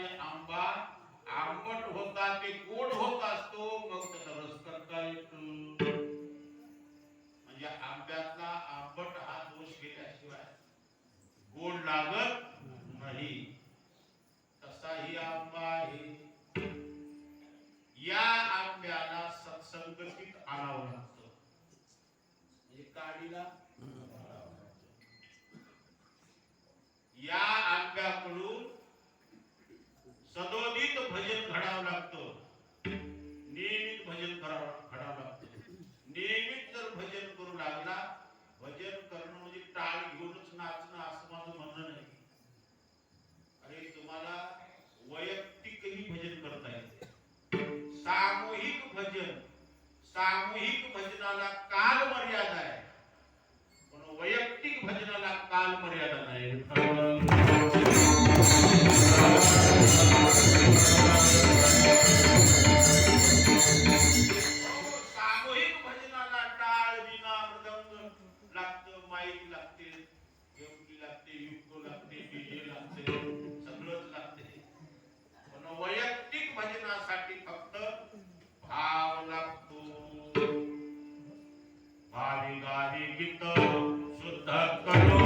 आणि आंबा आंबट होता ते गोड होत असतो, मग त्याचा रस करता येतो. म्हणजे आंब्यातला आंबट हा दोष गेल्याशिवाय गोड लागत नाही. तसा ही आंबा आहे. या आंब्याला सत्संगतीत आणावं लागतं. म्हणजे काडीला या आंब्याकडून सदोदित भजन घडावं लागतं. नियमित भजन घडावं लागतं. नियमित जर भजन करू लागला, भजन करणं म्हणजे टाळ घेऊनच नाचणं असं माझं म्हणणं नाही. अरे तुम्हाला वैयक्तिकही भजन करता येते. सामूहिक भजन, सामूहिक भजनाला काल मर्यादा आहे, पण वैयक्तिक भजनाला काल मर्यादा नाही. सामूहिक भजनाला टाळ, वीणा, मृदंग लागतं, माईक लागते, घेवडी लागते, युक्तो लागते, डीजे लागते, सगळंच लागते. पण वैयक्तिक भजनासाठी फक्त भाव लागतो. भावी गावी गीत शुद्ध करो.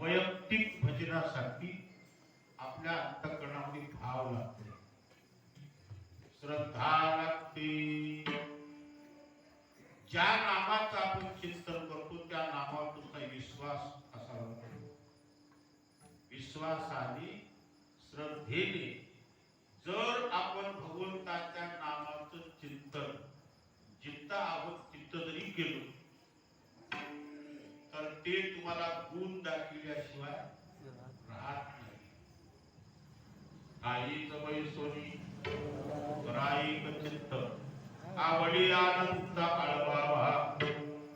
वैयक्तिक भजनासाठी आपल्या अंतःकरणामध्ये भाव लागते, श्रद्धा लागते. ज्या नामाचं आपण चिंतन करतो त्या नामावर तुमचा विश्वास असावा. विश्वासाने, श्रद्धेने जर आपण भगवंताच्या नामाचं चिंतन जिथं आहोत तिथं जरी गेलो तर ते तुम्हाला गुण दाखविल्याशिवाय राहत नाही. आईच बैसोनी राईक चित्त आवडी आनंद आळवावा.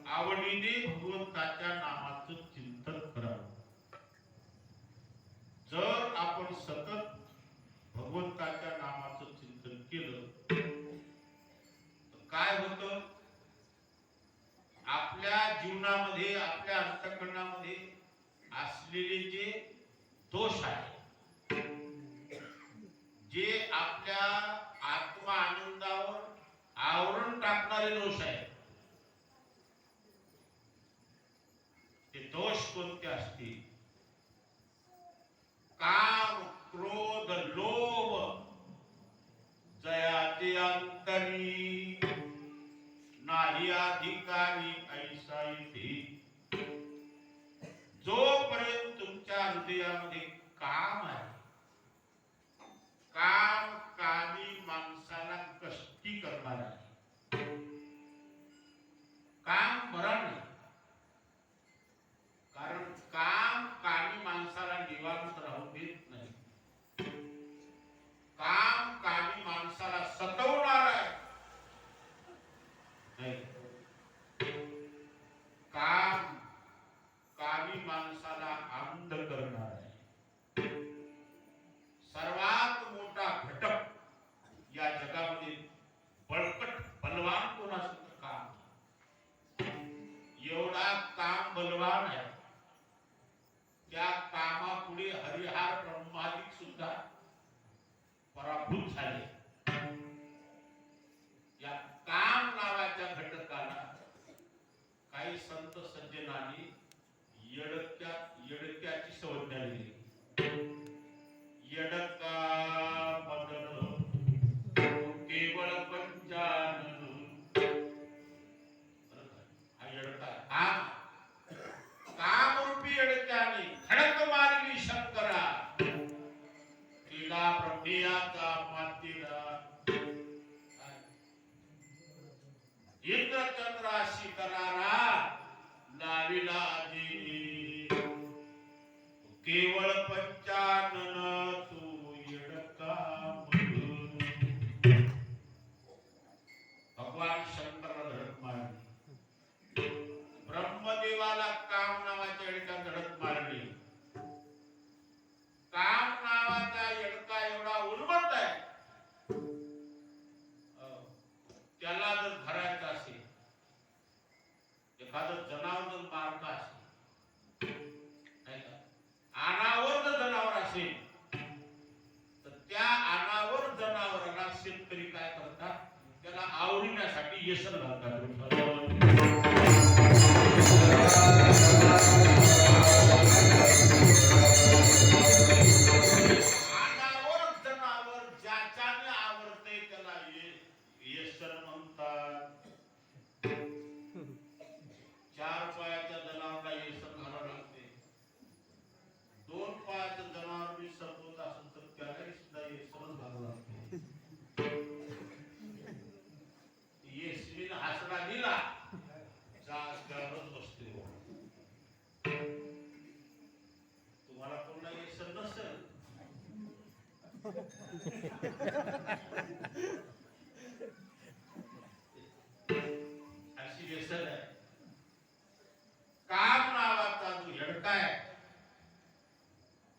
आवडीने भगवंताच्या नामाचं चिंतन करावं. जर आपण सतत भगवंताच्या नामाचं चिंतन केलं तर काय होतं, आपल्या जीवनामध्ये, आपल्या अंतःकरणामध्ये असलेले जे दोष आहेत, जे आपल्या आत्मा आनंदावर आवरण टाकणारे दोष आहेत, ते दोष कोणते असतील? काम, क्रोध, लोभ, जयाचे अंतरी नाही अधिकारी ऐसा इथे. जोपर्यंत तुमच्या हृदयामध्ये काम आहे, काम कामी माणसाला कष्टी करणार आहे. चंद्राशी करारा लाविला दे केवळ पंचानन तू येडका म्हणून. भगवान शंकराला धडक मारली, ब्रह्मदेवाला काम नावाच्या एका धडक मारली. काम नावाचा येडका एवढा उन्मत्त आहे, त्याला जर धरायचं असेल, एखादं जनावर जर मारत असेल, नाही का, अनावर जर जनावर असेल तर त्या अनावर जनावराला शेतकरी काय करतात, त्याला आवडण्यासाठी येसन घालतात. अशी व्यसन आहे. काम नावाचा जो येडका आहे,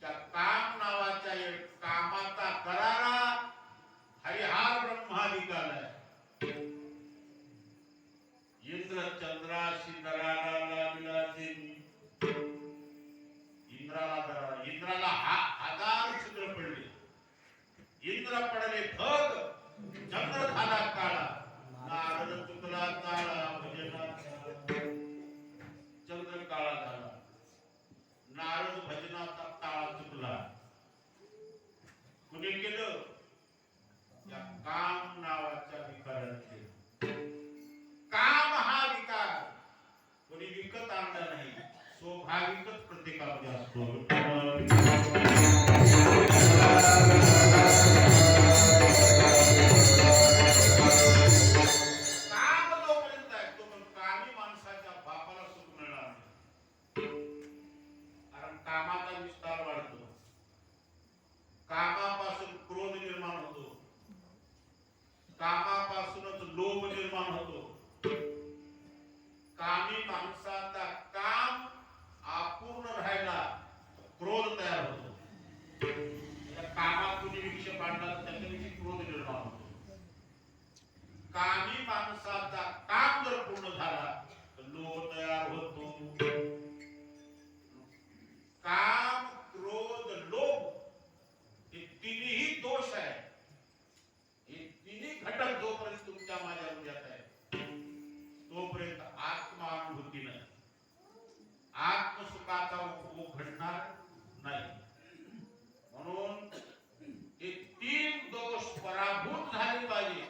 त्या काम नावाच्या कामाचा करारा हरिहार ब्रह्मादिकाल आहे. इंद्र चंद्राशी करारा लाविला दे, इंद्राला हजार छिद्र पडले, इंद्र पडले भग, चंद्र झाला काळा, नारद चुकला काळा भजनाचा, चंद्र काळा झाला, नारद भजनाचा काळा चुकला. कुणी केलं? या काम नावाच्या विकाराने केलं. काम हा विकार कोणी विकत आणला नाही, स्वाभाविकच प्रत्येकामध्ये असतो. कामापासूनच लोभ निर्माण होतो. कामी माणसाचा काम अपूर्ण राहिला क्रोध तयार होतो. कामातून विक्षेप आणला त्याच्याविषयी क्रोध निर्माण होतो. कामी माणसाचा काम जर पूर्ण झाला तर लोभ तयार होतो. काम, क्रोध, लोभ हे तिन्ही दोष आहे. घटक जोपर्यंत तुमच्या माझ्या हृदयात आहे तोपर्यंत आत्मानुभूती नाही, आत्मसुखाचा उपभोग घडणार नाही. म्हणून हे तीन दोष पराभूत झाले पाहिजे,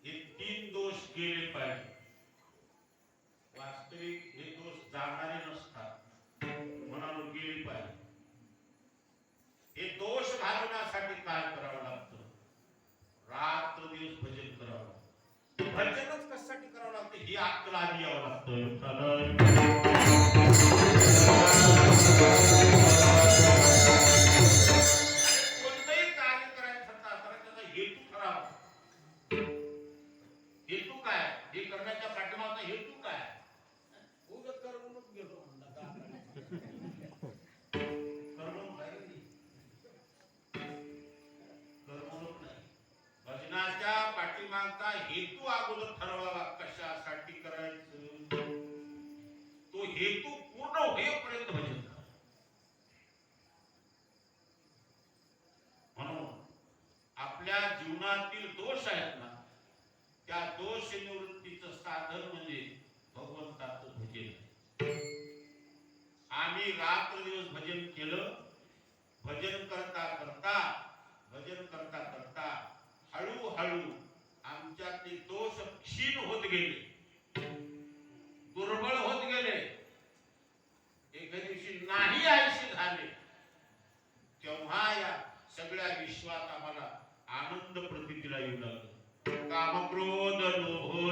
हे तीन दोष गेले पाहिजे. वास्तविक हे दोष जाणारे नसतात म्हणून गेले पाहिजे. हे दोष घालवण्यासाठी काय करावं लागतं? रात्र दिवस भजन करावं. भजनच कशासाठी करावं लागतं ही अक्कल आधी यावं लागतं. कोणतंही कार्य करायचं असताना त्याचा हेतू ठरावा. हेतू काय? हे करण्याच्या पाठीमागचा हेतू काय? उगाच करूनच गेलो भजनाच्या पाठीमागचा हेतू अगोदर ठरवावा. कशासाठी करायचं तो हेतू पूर्ण होईपर्यंत भजन करा. म्हणून आपल्या जीवनातील दोष आहेत ना, त्या दोष निवृत्तीचं साधन म्हणजे भगवंताचं भजन. आम्ही रात्र दिवस भजन केलं. भजन करता करता हळूहळू आमच्यातले दोष क्षीण होत गेले, दुर्बळ होत गेले. एका दिवशी नाही आयशी झाले. तेव्हा या सगळ्या विश्वात आम्हाला आनंद प्रतीतीला येऊ लागलं. काम क्रोध लोभ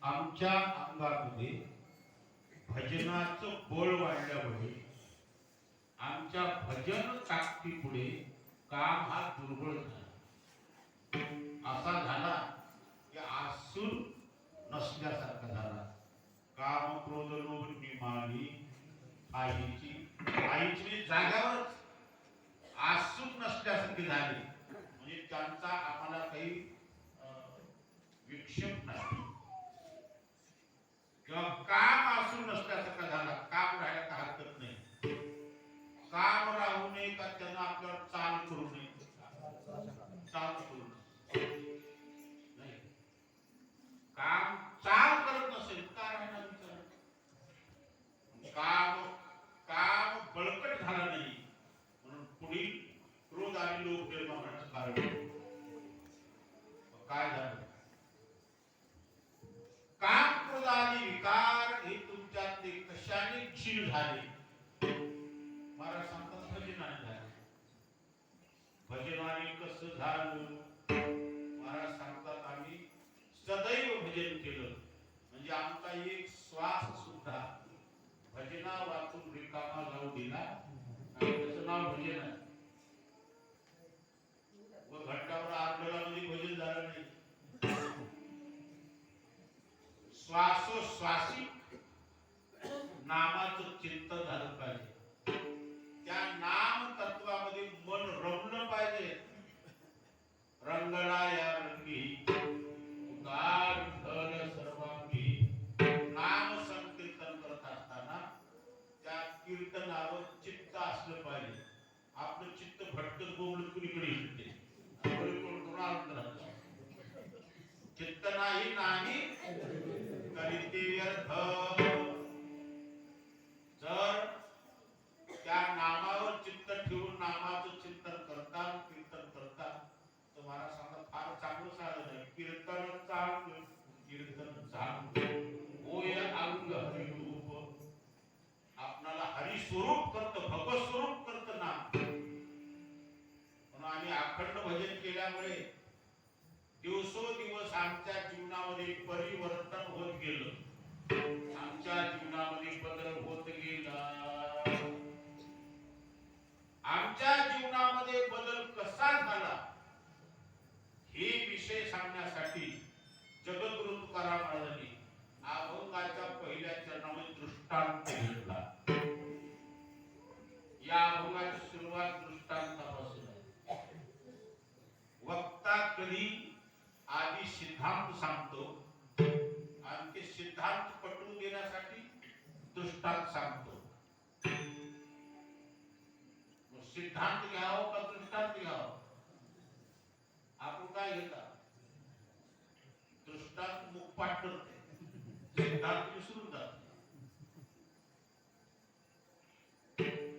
आमच्या अंगामध्ये भजनाचं बळ वाढल्यामुळे आमच्या भजन ताकदीपुढे काम हा दुर्बळ झाला, असा झाला की आसून नसल्यासारखा झाला. काम क्रोध लोभ निमाली आईची जागावरच आसून नसल्यासारखी झाली. म्हणजे त्यांचा आम्हाला काही विक्षेप नाही किंवा काम असून नसल्यासारखा झाला. काम राहायला का हरकत नाही, काम राहू नये का त्यांना आपल्यावर चाल करू नये, चाल करू नाही. काम चाल करत नसेल का राहायला विचार. काम बळकट झाला नाही म्हणून पुढील क्रोध आणि लोभ निर्माणाचं कारण काय झालं. काम क्रोध आणि विकार हे तुमच्यात कशाने क्षीण झाले. महाराज सांगतात भजनाने झाले. भजनाने कसं झालं. महाराज सांगतात आम्ही सदैव भजन केलं म्हणजे आमचा एक श्वास सुद्धा भजना वाचून रिकामा जाऊ दिला. त्याचं नाव भजन आहे. व घंटावर आरडला मध्ये भजन झालं नाही. भजनाही नाही करीते व्यर्थ. जर त्या नामावर चित्त ठेवून नामाचं चिंतन करता कीर्तन करता तर मला सांगा फार चांगलं साधन आहे. कीर्तन चांग कीर्तन चांग होय अंग हरिरूप. आपणाला हरी स्वरूप करत भगवत स्वरूप करत ना. म्हणून आम्ही अखंड भजन केल्यामुळे दिवसोदिवस आमच्या जीवनामध्ये परिवर्तन होत गेलं. आमच्या जीवनामध्ये बदल होत गेला. आमच्या जीवनामध्ये बदल कसा झाला हे विषय सांगण्यासाठी जगद्गुरु तुकाराम महाराजांनी अभंगाच्या पहिल्या चरणामध्ये दृष्टांत घेतला. या अभंगाची सुरुवात दृष्टांतापासून आहे. वक्ता कधी आधी सिद्धांत सांगतो आणि ते सिद्धांत पटवून देण्यासाठी दृष्टांत सांगतो. सिद्धांत घ्यावं का दृष्टांत घ्यावं? आपण काय घेता? दृष्टांत मुखपाठ करते, सिद्धांत विसरून जाते.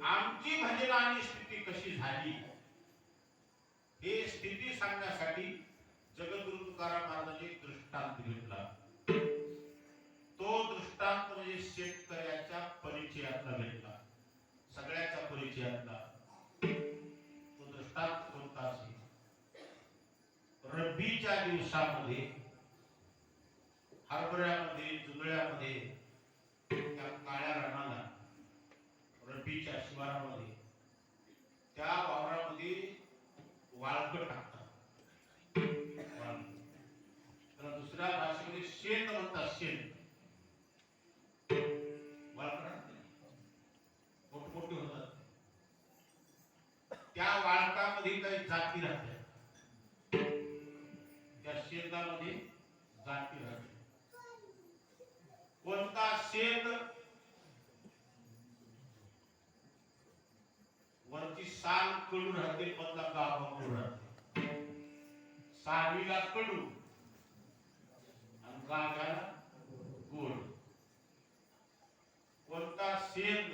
आमची भजनाची स्थिती कशी झाली हे स्थिती सांगण्यासाठी जगद्गुरु तुकाराम महाराजांनी दृष्टांत घेतला. तो दृष्टांत म्हणजे शेतकऱ्याच्या परिचयातला घेतला, सगळ्याच्या परिचयातला. तो दृष्टांत कोणता असेल? रब्बीच्या दिवसामध्ये हरभऱ्यामध्ये जुंधळ्यामध्ये त्या काळ्या रानाला रब्बीच्या शिवारामध्ये त्या वावरामध्ये वाळकं टाकतात. त्याला दुसऱ्या भाषेमध्ये शेण म्हणतात. शेण मोठमोठे होतात. त्या वाळकामध्ये काही जाती राहतात. त्या शेतामध्ये जाती राहते. कोणता शेत वरची साल कडू राहते, मधला गाभा कडू राहते. सालीला कडू आणि गाभ्याला गोड. कोणता शेत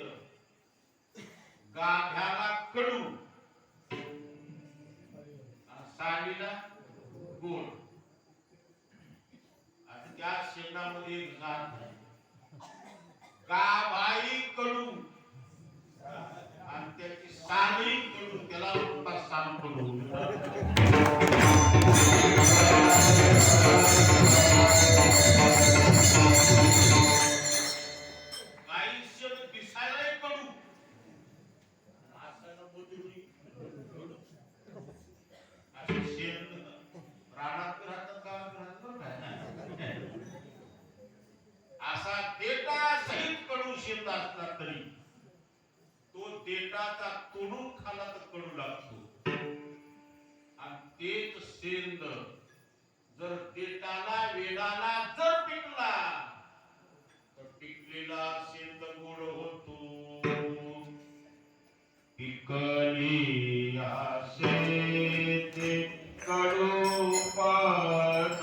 गाभ्याला कडू आणि सालीला गोड. आणि त्या शेतामध्ये जात आहे. गाभाई कडू आणि त्याची साली कडू, त्याला म्हणतात साल कडू. काही शेत दिसायलाही कडू, असायला मजुरी. असे शेत रानात राहतात, गावात राहतात. असा देटा सहित कडू शेत असला तरी तो देटाचा तोडून खाला तर कडू लागतो. आणि तेच शेंद जर देटाला वेडाला जर पिकला तर पिकलेला शेंद गोड होतो. पिकली शेते कडू पण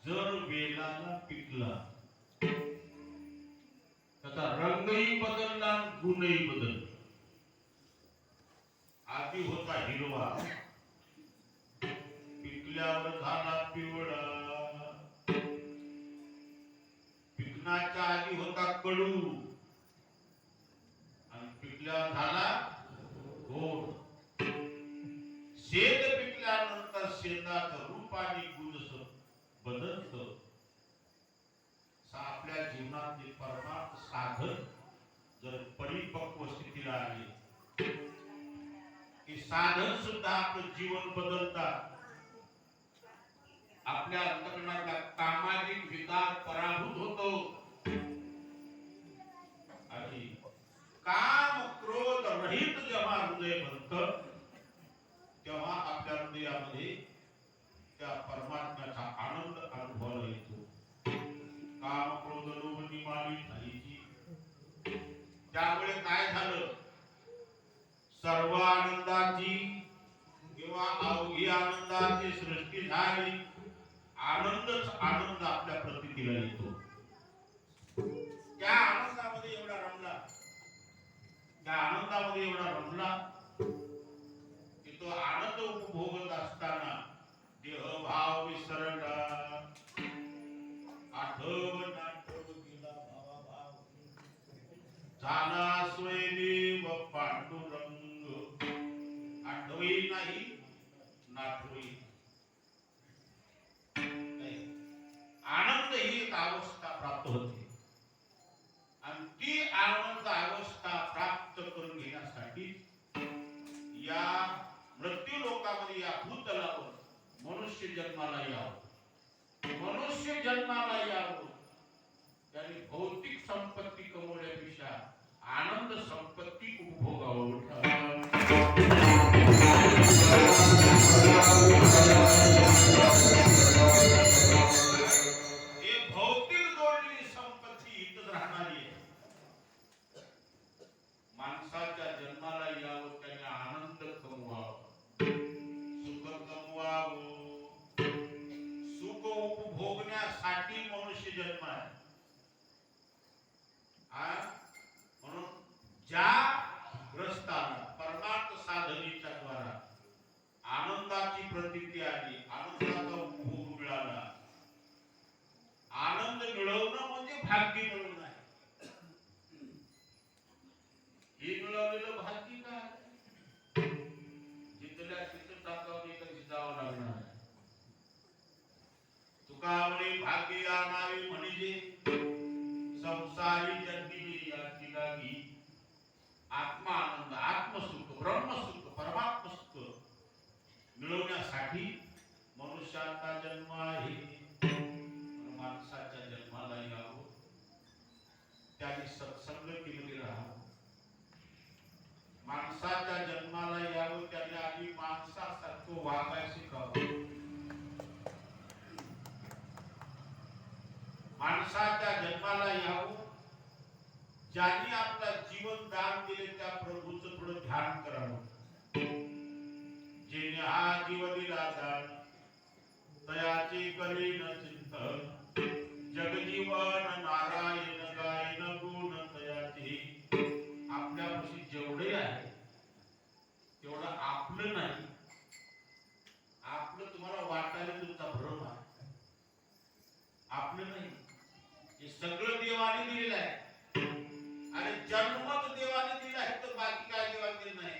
जर वेलाला पिकला त्याचा रंगही बदलला, गुणही बदलला. आधी होता हिरवा, पिकल्यावर झाला पिवळा. पिकण्याच्या आधी होता कडू आणि पिकल्यावर झाला गोड. शेत पिकल्यानंतर शेताचं रूप आणि गुण बदलत. आपल्या जीवनातले परमार्थ साधन जर परिपक्व स्थितीला आले की साधन सुद्धा आपलं जीवन बदलतात. आपल्या अंतःकरणातला सामाजिक विकार पराभूत होतो आणि काम क्रोध रहित जेव्हा हृदय बनतं तेव्हा आपल्या हृदयामध्ये त्या परमात्म्याचा आनंद अनुभवायला येतो. काम क्रोध लोभ निमाली झाली. त्यामुळे काय झालं, सर्व आनंदाची किंवा अवघी आनंदाची सृष्टी झाली. आनंदच आनंद आपल्या प्रतीला येतो. त्या आनंदामध्ये एवढा रमला, त्या आनंदामध्ये एवढा रमला की तो आनंद उपभोगत असताना देहभाव विसरला. आठवण गेला भावाभाव झाला स्वयंदेव पांडुरंग. आठवही नाही नाठवही. आनंद ही एक अवस्था प्राप्त होते आणि ती आनंद अवस्था प्राप्त करून घेण्यासाठी जन्माला यावं, मनुष्य जन्माला यावं, त्यांनी भौतिक संपत्ती कमवण्यापेक्षा आनंद संपत्ती उपभोगावं. हे भौतिक जोडलेली संपत्ती इथंच राहणारी आहे. माणसाच्या जन्माला यावं, त्याने आनंद कमवावा, सुख कमवावं. सुख उपभोगण्यासाठी मनुष्य जन्म आहे. म्हणून ज्या ग्रस्ताला परमार्थ साधनेच्या द्वारा आनंदाची प्रतीती आली, आनंदाचा उपभोग मिळाला. आनंद मिळवणं म्हणजे भाग्य मिळवणं आहे. हे मिळवलेलं भाग्य काय? जिथल्या तिथं टाकावं, कधी जावं लागणार आहे. तुका म्हणे भाग्य आणावे म्हणजे संसारी जन्मी याची लागी आत्मा आनंद, आत्मसुख, ब्रह्मसुख, परमात्म सुख मिळवण्यासाठी मनुष्याचा जन्म आहे. माणसाच्या जन्माला यावं, त्याने सत्संगतीमध्ये राहावं. माणसाच्या जन्माला यावं, त्याने आधी माणसासारखं वागायला शिकावं. माणसाच्या जन्माला यावं, ज्यांनी आपला जीवन दान दिले त्या प्रभूचं थोडं ध्यान करावं. जेणे हा जीव दिला दान, तयाचे करीन चिंतन. जगजीवन नारायण गायन गुण तयाचे. आपल्यापाशी जेवढे आहे तेवढं आपलं नाही. आपलं तुम्हाला वाटायला तुमचा भ्रम आहे. आपलं नाही, हे सगळं देवाने दिलेलं आहे. आणि जन्मच देवाने दिला आहे, तर बाकी काय देवाने दिलं नाही.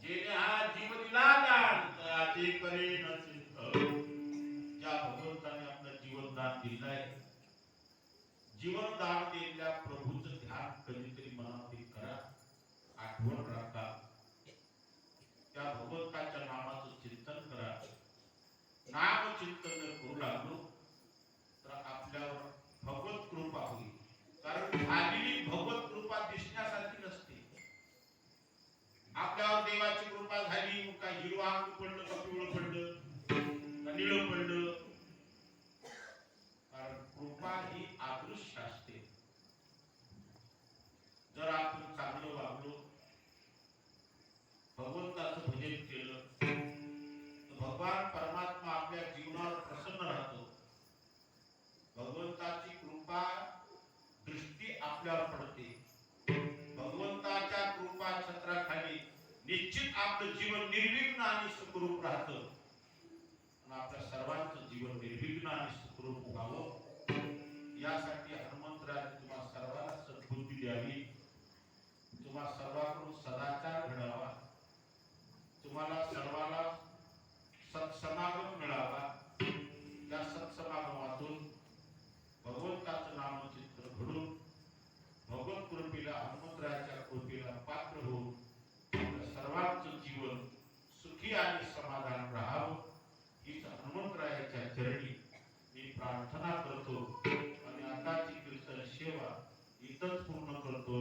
जेणे हा जीव दिला दान, तयाचे करीन चिंतन. ज्या भगवंताने आपलं जीवनदान दिलं आहे, जीवनदान दिलेल्या प्रभूचं ध्यान कधीतरी मनामध्ये करा, आठवण राखा. त्या भगवंताच्या नामाचं चिंतन करा. नाम चिंतन करू लागलो तर आपल्यावर भगवत कृपा होईल. कारण झालेली भगवत कृपा दिसण्यासारखी नसते. आपल्यावर देवाची कृपा झाली, मग काय हिरवा अंग पडलं का पिवळं पडलं का निळं पडलं. कारण कृपा ही अदृश्य असते. जर आपण चांगलं वागलो, भगवंताचं भजन केलं, तर भगवान परमात्मा आपल्या जीवनावर प्रसन्न राहतो. भगवंताची कृपा दृष्टी आपल्यावर पडते. भगवंताच्या कृपा छत्राखाली निश्चित आपलं जीवन निर्विघ्न आणि सुखरूप राहतं. आपल्या सर्वांचं जीवन निर्विघ्न आणि सुखरूप व्हावं, यासाठी हनुमंतरायाने तुम्हा सर्वांना सद्बुद्धी द्यावी. तुम्हा सर्वांकडून सदाचार घडावा. तुम्हाला सर्वांना सत्समागम मिळावा. त्या सत्समागमातून भगवंताचं नामचित्र घडून भगवत कृपेला, हनुमंतरायाच्या कृपेला पात्र होऊन आपल्या सर्वांचं जीवन सुखी आणि समाधान राहावं, हीच हनुमंतरायाच्या चरणी मी प्रार्थना करतो. आणि आताची कीर्तन सेवा इथंच पूर्ण करतो.